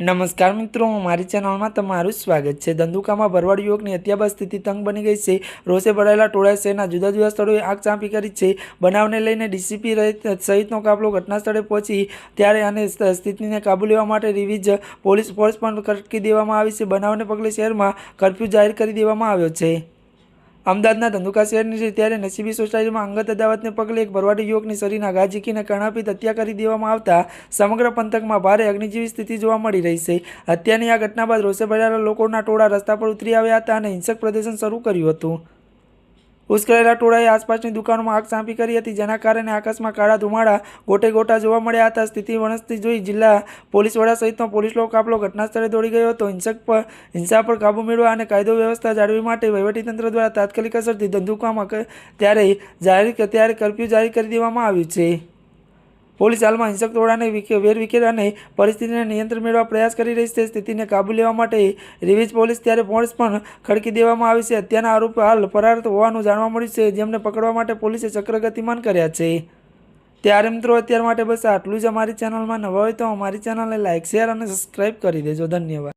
નમસ્કાર મિત્રો, મારી ચેનલમાં તમારું સ્વાગત છે। ધંધુકામાં ભરવાડ યુવકની હત્યા બાદ સ્થિતિ તંગ બની ગઈ છે। રોષે ભરાયેલા ટોળાએ શહેરના જુદા જુદા સ્થળોએ આગ ચાંપી કરી છે। બનાવને લઈને ડીસીપી સહિતનો કાફલો ઘટના સ્થળે પહોંચી ત્યારે અને સ્થિતિને કાબૂ લેવા માટે વિવિધ પોલીસ ફોર્સ પણ ખડકી દેવામાં આવી છે। બનાવને પગલે શહેરમાં કર્ફ્યુ જાહેર કરી દેવામાં આવ્યો છે। અમદાવાદના ધંધુકા શહેરની છે ત્યારે નસીબી સોસાયટીમાં અંગત અદાવતને પગલે એક ભરવાડી યુવકની શરીરના ઘા ઝીંકીને કર્ણાપિત હત્યા કરી દેવામાં આવતા સમગ્ર પંથકમાં ભારે અગ્નિ સ્થિતિ જોવા મળી રહી છે। હત્યાની આ ઘટના બાદ રોષે ભરાયેલા લોકોના ટોળા રસ્તા પર ઉતરી આવ્યા હતા અને હિંસક પ્રદર્શન શરૂ કર્યું હતું। ઉશ્કેરાયેલા ટોળાએ આસપાસની દુકાનોમાં આગ ચાંપી કરી હતી, જેના કારણે આકાશમાં કાળા ધુમાડા ગોટે ગોટા જોવા મળ્યા હતા। સ્થિતિ વણસતી જોઈ જિલ્લા પોલીસ વડા સહિતનો પોલીસ કાફલો ઘટના સ્થળે દોડી ગયો હતો। હિંસા પર કાબૂ મેળવવા અને કાયદો વ્યવસ્થા જાળવવા માટે વહીવટીતંત્ર દ્વારા તાત્કાલિક અસરથી ધંધુકામાં ત્યારે કર્ફ્યુ જાહેર કરી દેવામાં આવ્યું છે। પોલીસ હાલમાં હિંસક ટોળાને વેરવિખેર અને પરિસ્થિતિને નિયંત્રણ મેળવવા પ્રયાસ કરી રહી છે। સ્થિતિને કાબૂ લેવા માટે વિવિધ પોલીસ ફોર્સ પણ ખડકી દેવામાં આવી છે। હત્યાના આરોપી હાલ ફરાર હોવાનું જાણવા મળ્યું છે, જેમને પકડવા માટે પોલીસે ચક્ર ગતિમાન કર્યા છે। ત્યારે મિત્રો, અત્યાર માટે બસ આટલું જ। અમારી ચેનલમાં નવા હોય તો અમારી ચેનલને લાઇક, શેર અને સબસ્ક્રાઈબ કરી દેજો। ધન્યવાદ।